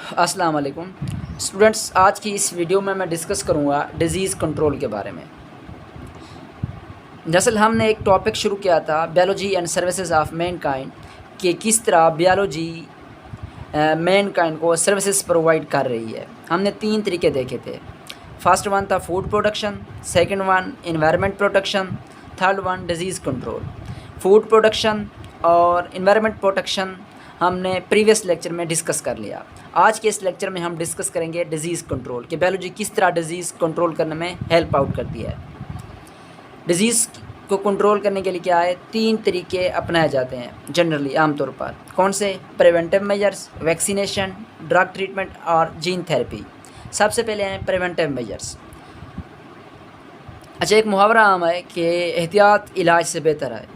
अस्सलाम वालेकुम स्टूडेंट्स। आज की इस वीडियो में मैं डिस्कस करूँगा डिज़ीज़ कंट्रोल के बारे में। दरअसल हमने एक टॉपिक शुरू किया था biology and services of Mankind कि किस तरह बायोलॉजी मैनकाइंड को सर्विसेज प्रोवाइड कर रही है। हमने 3 तरीके देखे थे। फर्स्ट वन था food production, second one environment protection, third one disease control. Food production और एनवायरनमेंट प्रोटेक्शन हमने प्रीवियस लेक्चर में डिस्कस कर लिया। आज के इस लेक्चर में हम डिस्कस करेंगे डिज़ीज़ कंट्रोल कि बायोलॉजी किस तरह डिज़ीज़ कंट्रोल करने में हेल्प आउट करती है। डिज़ीज़ को कंट्रोल करने के लिए क्या है, 3 तरीके अपनाए जाते हैं जनरली आमतौर पर। कौन से? Preventive measures, vaccination, drug treatment और जीन थेरेपी। सबसे पहले हैं प्रिवेंटिव मेजर्स। अच्छा, एक मुहावरा आम है कि एहतियात इलाज से बेहतर है।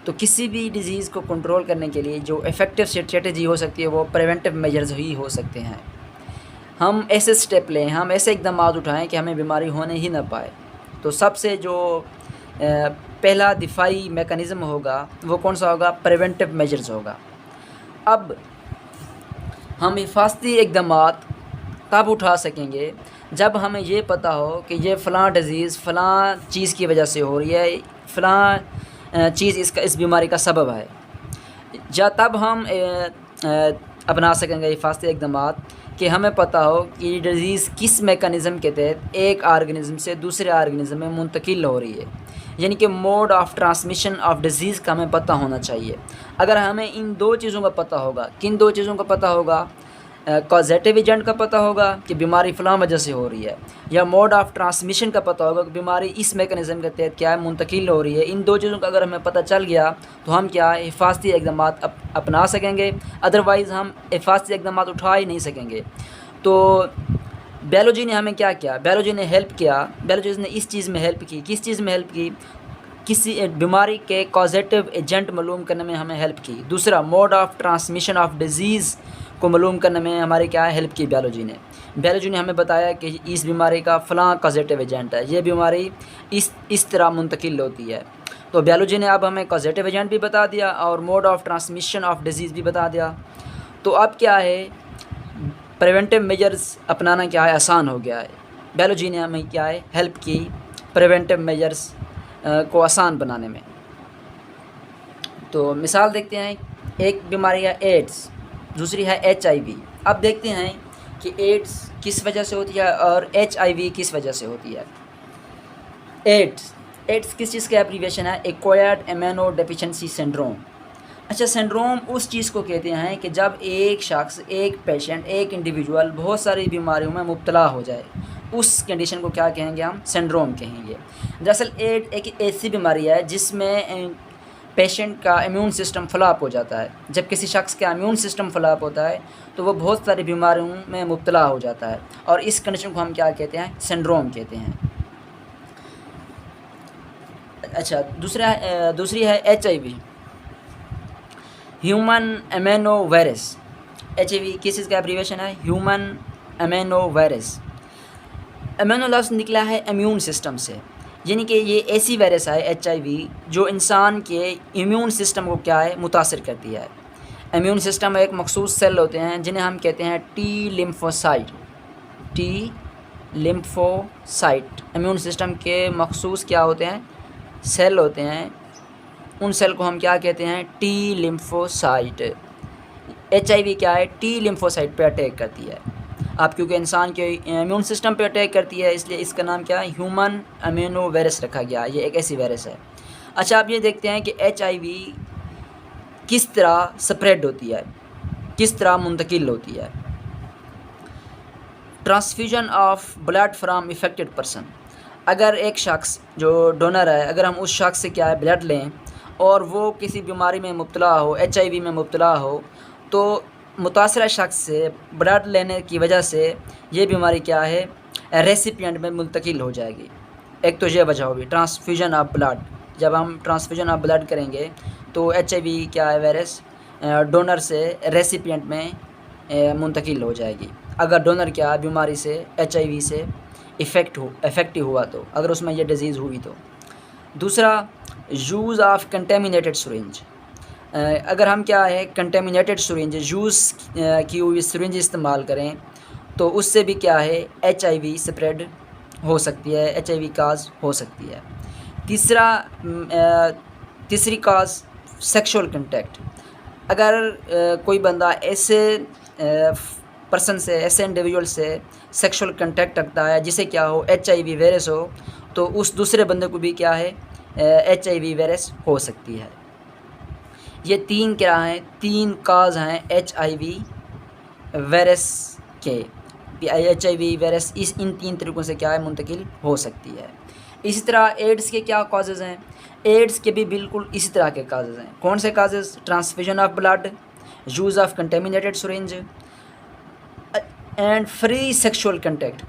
तो किसी भी डिज़ीज़ को कंट्रोल करने के लिए जो इफ़ेक्टिव स्ट्रेटजी हो सकती है वो प्रिवेंटिव मेजर्स ही हो सकते हैं। हम ऐसे स्टेप लें, हम ऐसे इकदाम उठाएं कि हमें बीमारी होने ही ना पाए। तो सबसे जो पहला दिफाई मेकनिज़म होगा वो कौन सा होगा? प्रिवेंटिव मेजर्स होगा। अब हम हिफाजती इकदाम तब उठा सकेंगे जब हमें ये पता हो कि ये फ़लाँ डिज़ीज़ फ़लाँ चीज़ की वजह से हो रही है, फ़लाँ चीज़ इस बीमारी का सबब है। तब हम अपना सकेंगे हिफाजती इकदाम कि हमें पता हो कि डिज़ीज़ किस मेकनिज़म के तहत एक ऑर्गेनिज़म से दूसरे ऑर्गेनिज़म में मुंतकिल हो रही है, यानी कि mode of transmission of disease का हमें पता होना चाहिए। अगर हमें इन 2 चीज़ों का पता होगा, किन 2 चीज़ों का पता होगा? कॉजेटिव एजेंट का पता होगा कि बीमारी फ़लाँ वजह से हो रही है, या मोड ऑफ़ ट्रांसमिशन का पता होगा कि बीमारी इस मेकनिज़म के तहत क्या है, मुंतकिल हो रही है। इन 2 चीज़ों का अगर हमें पता चल गया तो हम क्या है, हिफाजती इकदाम अपना सकेंगे। अदरवाइज़ हम हिफाजती इकदाम उठा ही नहीं सकेंगे। तो बायोलॉजी ने हमें क्या किया? बायोलॉजी ने हेल्प किया। बायोलॉजी ने इस चीज़ में हेल्प की। किस चीज़ में हेल्प की? किसी बीमारी के कॉजेटिव एजेंट मालूम करने में हमें हेल्प की। दूसरा, mode of transmission of disease को मालूम करने में हमारी क्या हेल्प की बायोलॉजी ने। बायोलॉजी ने हमें बताया कि इस बीमारी का फ़लाँ कॉजेटिव एजेंट है, ये बीमारी इस तरह मुंतकिल होती है। तो बायोलॉजी ने अब हमें कॉजेटिव एजेंट भी बता दिया और mode of transmission of disease भी बता दिया। तो अब क्या है, प्रिवेंटिव मेजर्स अपनाना क्या है, आसान हो गया है। बायोलॉजी ने हमें क्या है, हेल्प की प्रिवेंटिव मेजर्स को आसान बनाने में। तो मिसाल देखते हैं, एक बीमारी है एड्स, दूसरी है HIV। अब देखते हैं कि एड्स किस वजह से होती है और HIV किस वजह से होती है। एड्स किस चीज़ का एब्रीविएशन है? Acquired immuno deficiency syndrome. अच्छा, सिंड्रोम उस चीज़ को कहते हैं कि जब एक शख्स, एक पेशेंट, एक इंडिविजुअल बहुत सारी बीमारियों में मुब्तला हो जाए, उस कंडीशन को क्या कहेंगे? हम सिंड्रोम कहेंगे। दरअसल एड्स एक ऐसी बीमारी है जिसमें पेशेंट का इम्यून सिस्टम फ्लॉप हो जाता है। जब किसी शख्स का इम्यून सिस्टम फ्लॉप होता है तो वो बहुत सारी बीमारियों में मुब्तला हो जाता है और इस कंडीशन को हम क्या कहते हैं? सिंड्रोम कहते हैं। अच्छा, दूसरी है HIV, human immuno virus. HIV किस चीज़ का एब्रीविएशन है? Human immuno virus. इम्यूनो लफ्ज़ निकला है इम्यून सिस्टम से, यानी कि ये ऐसी वायरस है HIV जो इंसान के इम्यून सिस्टम को क्या है, मुतासिर करती है। इम्यून सिस्टम में एक मखसूस सेल होते हैं जिन्हें हम कहते हैं T lymphocyte. T lymphocyte immune system के मखसूस क्या होते हैं? सेल होते हैं। उन सेल को हम क्या कहते हैं? T lymphocyte. HIV क्या है? टी लिम्फोसाइट पे अटैक करती है। अब क्योंकि इंसान के इम्यून सिस्टम पे अटैक करती है इसलिए इसका नाम क्या है? ह्यूमन इम्यूनो वायरस रखा गया। ये एक ऐसी वायरस है। अच्छा, आप ये देखते हैं कि HIV किस तरह स्प्रेड होती है, किस तरह मुंतकिल होती है। Transfusion of blood from affected person. अगर एक शख्स जो डोनर है, अगर हम उस शख्स से क्या है ब्लड लें और वो किसी बीमारी में मुब्तला हो, HIV में मुब्तला हो, तो मुतासरा शख्स से ब्लड लेने की वजह से ये बीमारी क्या है, रेसिपिएंट में मुंतकिल हो जाएगी। एक तो ये वजह होगी ट्रांसफ्यूजन ऑफ ब्लड। जब हम ट्रांसफ्यूजन ऑफ ब्लड करेंगे तो HIV क्या है, वायरस डोनर से रेसिपिएंट में मुंतकिल हो जाएगी। अगर डोनर क्या बीमारी से HIV से इफ़ेक्टिव हुआ तो, अगर उसमें यह डिज़ीज़ हुई तो। दूसरा, यूज़ ऑफ कंटेमिनेटेड सिरिंज। अगर हम क्या है कंटेमिनेटेड सिरिंज यूज़ की हुई सिरिंज इस्तेमाल करें तो उससे भी क्या है HIV स्प्रेड हो सकती है, HIV काज हो सकती है। तीसरी काज सेक्सुअल कंटेक्ट। अगर कोई बंदा ऐसे पर्सन से, ऐसे इंडिविजुअल से सेक्सुअल कंटेक्ट रखता है जिसे क्या हो HIV वायरस हो, तो उस दूसरे बंदे को भी क्या है HIV वायरस हो सकती है। ये तीन क्या हैं, तीन काज हैं HIV वायरस के। HIV वायरस इन तीन तरीक़ों से क्या है मुंतकिल हो सकती है। इसी तरह एड्स के क्या काजेज़ हैं, एड्स के भी बिल्कुल इसी तरह के काजेज़ हैं। कौन से causes? Transfusion of blood, use of contaminated syringe and free sexual contact.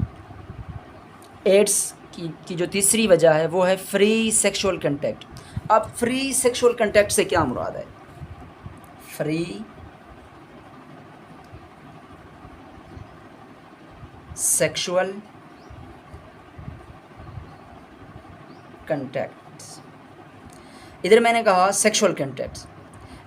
AIDS की जो तीसरी वजह है वो है फ्री सेक्सुअल कंटेक्ट। अब फ्री सेक्सुअल कंटेक्ट से क्या मुराद है? फ्री सेक्सुअल कंटेक्ट्स, इधर मैंने कहा सेक्सुअल कंटेक्ट्स।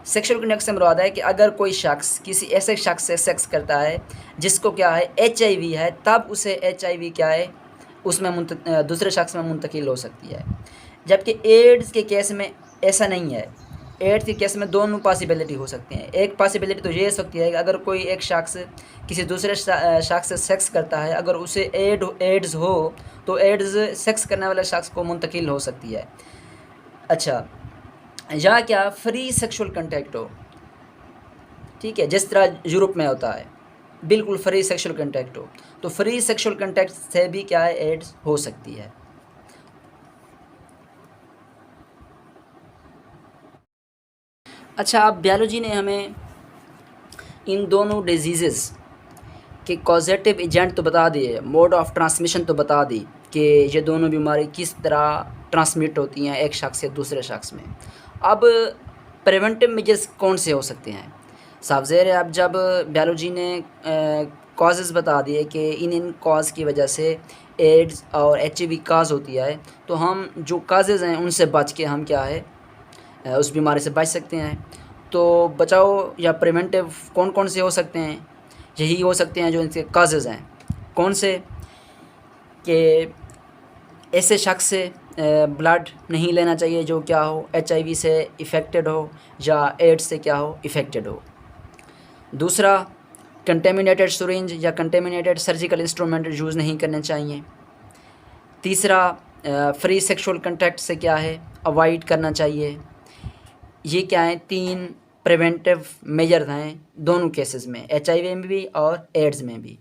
सेक्सुअल कंटेक्ट से मुराद है कि अगर कोई शख्स किसी ऐसे शख्स से सेक्स करता है जिसको क्या है HIV है, तब उसे HIV क्या है उसमें दूसरे शख्स में मुंतकिल हो सकती है। जबकि एड्स के केस में ऐसा नहीं है। एड्स के केस में दोनों पॉसिबिलिटी हो सकती हैं। एक पॉसिबिलिटी तो ये हो सकती है कि अगर कोई एक शख्स किसी दूसरे शख्स से सेक्स करता है, अगर उसे एड्स हो तो एड्स सेक्स करने वाले शख्स को मुंतकिल हो सकती है। अच्छा, या क्या फ्री सेक्सुअल कंटेक्ट हो, ठीक है, जिस तरह यूरोप में होता है, बिल्कुल फ्री सेक्सुअल कंटेक्ट हो, तो फ्री सेक्सुअल कंटेक्ट से भी क्या है एड्स हो सकती है। अच्छा, अब बायोलॉजी ने हमें इन दोनों डिजीज़ के कॉजेटिव एजेंट तो बता दिए, मोड ऑफ ट्रांसमिशन तो बता दी कि ये दोनों बीमारी किस तरह ट्रांसमिट होती हैं एक शख्स से दूसरे शख्स में। अब प्रिवेंटिव मेजर्स कौन से हो सकते हैं? साफ ज़ाहिर है, अब जब बायोलॉजी ने कॉजेज़ बता दिए कि इन कॉज की वजह से एड्स और HIV काज होती है, तो हम जो काजेज़ हैं उनसे बच के हम क्या है उस बीमारी से बच सकते हैं। तो बचाव या प्रिवेंटिव कौन कौन से हो सकते हैं? यही हो सकते हैं जो इनके काजेज़ हैं। कौन से? कि ऐसे शख्स से ब्लड नहीं लेना चाहिए जो क्या हो HIV से इफ़ेक्टेड हो या एड्स से क्या हो इफ़ेक्टेड हो। दूसरा, कंटेमिनेटेड सिरिंज या कंटेमिनेटेड सर्जिकल इंस्ट्रूमेंट यूज़ नहीं करने चाहिए। तीसरा, फ्री सेक्सुअल कंटेक्ट से क्या है अवॉइड करना चाहिए। ये क्या हैं, तीन प्रिवेंटिव मेजर्स हैं दोनों केसेस में, HIV में भी और एड्स में भी।